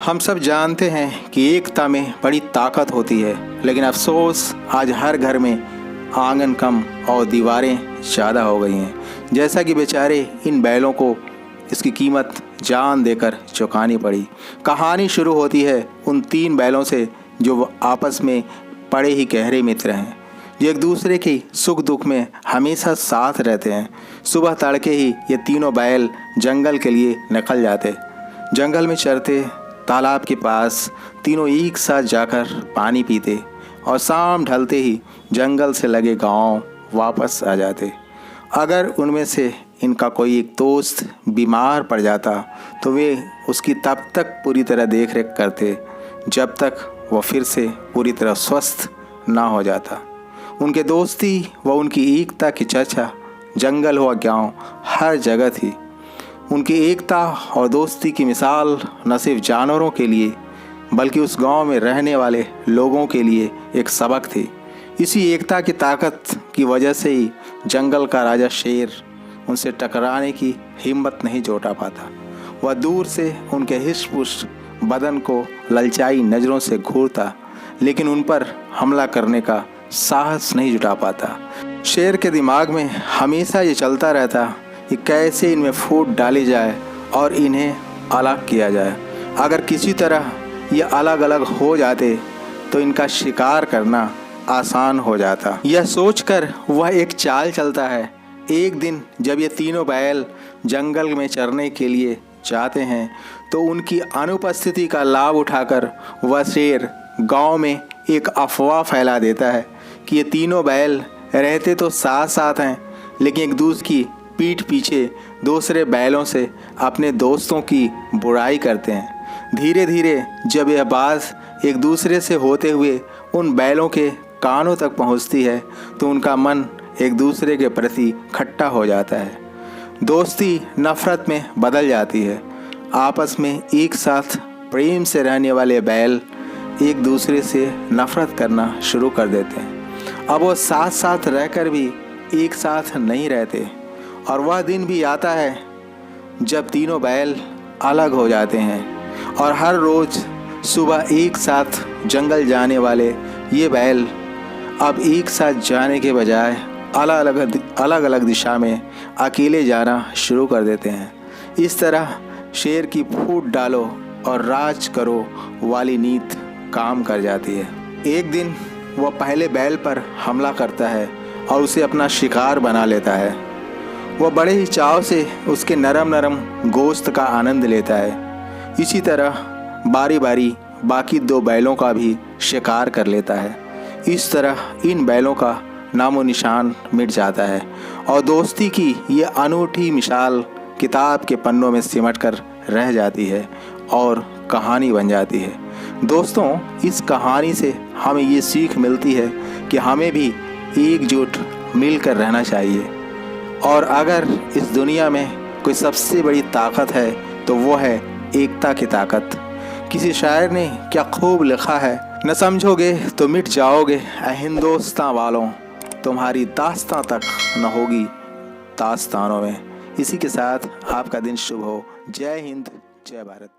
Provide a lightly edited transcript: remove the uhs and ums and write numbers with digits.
हम सब जानते हैं कि एकता में बड़ी ताकत होती है, लेकिन अफसोस आज हर घर में आंगन कम और दीवारें ज़्यादा हो गई हैं। जैसा कि बेचारे इन बैलों को इसकी कीमत जान देकर चुकानी पड़ी। कहानी शुरू होती है उन 3 बैलों से जो आपस में बड़े ही गहरे मित्र हैं, जो एक दूसरे की सुख दुख में हमेशा साथ रहते हैं। सुबह तड़के ही ये तीनों बैल जंगल के लिए निकल जाते। जंगल में चरते, तालाब के पास तीनों एक साथ जाकर पानी पीते और शाम ढलते ही जंगल से लगे गांव वापस आ जाते। अगर उनमें से इनका कोई एक दोस्त बीमार पड़ जाता तो वे उसकी तब तक पूरी तरह देख रेख करते जब तक वह फिर से पूरी तरह स्वस्थ ना हो जाता। उनके दोस्ती व उनकी एकता की चर्चा जंगल हो गांव हर जगह थी। उनकी एकता और दोस्ती की मिसाल न सिर्फ जानवरों के लिए बल्कि उस गांव में रहने वाले लोगों के लिए एक सबक थी। इसी एकता की ताकत की वजह से ही जंगल का राजा शेर उनसे टकराने की हिम्मत नहीं जुटा पाता। वह दूर से उनके हिष्ट-पुष्ट बदन को ललचाई नज़रों से घूरता, लेकिन उन पर हमला करने का साहस नहीं जुटा पाता। शेर के दिमाग में हमेशा ये चलता रहता कि कैसे इनमें फूट डाली जाए और इन्हें अलग किया जाए। अगर किसी तरह ये अलग अलग हो जाते तो इनका शिकार करना आसान हो जाता। यह सोचकर वह एक चाल चलता है। एक दिन जब ये तीनों बैल जंगल में चरने के लिए जाते हैं तो उनकी अनुपस्थिति का लाभ उठाकर वह शेर गांव में एक अफवाह फैला देता है कि ये तीनों बैल रहते तो साथ साथ हैं, लेकिन एक दूसरे की पीठ पीछे दूसरे बैलों से अपने दोस्तों की बुराई करते हैं। धीरे धीरे जब यह बात एक दूसरे से होते हुए उन बैलों के कानों तक पहुंचती है तो उनका मन एक दूसरे के प्रति खट्टा हो जाता है। दोस्ती नफरत में बदल जाती है। आपस में एक साथ प्रेम से रहने वाले बैल एक दूसरे से नफरत करना शुरू कर देते हैं। अब वो साथ साथ रहकर भी एक साथ नहीं रहते और वह दिन भी आता है जब तीनों बैल अलग हो जाते हैं और हर रोज़ सुबह एक साथ जंगल जाने वाले ये बैल अब एक साथ जाने के बजाय अलग अलग दिशा में अकेले जाना शुरू कर देते हैं। इस तरह शेर की फूट डालो और राज करो वाली नीति काम कर जाती है। एक दिन वह पहले बैल पर हमला करता है और उसे अपना शिकार बना लेता है। वह बड़े ही चाव से उसके नरम नरम गोश्त का आनंद लेता है। इसी तरह बारी बारी बाकी 2 बैलों का भी शिकार कर लेता है। इस तरह इन बैलों का नामो निशान मिट जाता है और दोस्ती की ये अनूठी मिसाल किताब के पन्नों में सिमट कर रह जाती है और कहानी बन जाती है। दोस्तों, इस कहानी से हमें ये सीख मिलती है कि हमें भी एकजुट मिलकर रहना चाहिए और अगर इस दुनिया में कोई सबसे बड़ी ताकत है तो वो है एकता की ताकत। किसी शायर ने क्या खूब लिखा है, न समझोगे तो मिट जाओगे ऐ हिंदुस्तां वालों, तुम्हारी दास्तां तक न होगी दास्तानों में। इसी के साथ आपका दिन शुभ हो। जय हिंद, जय भारत।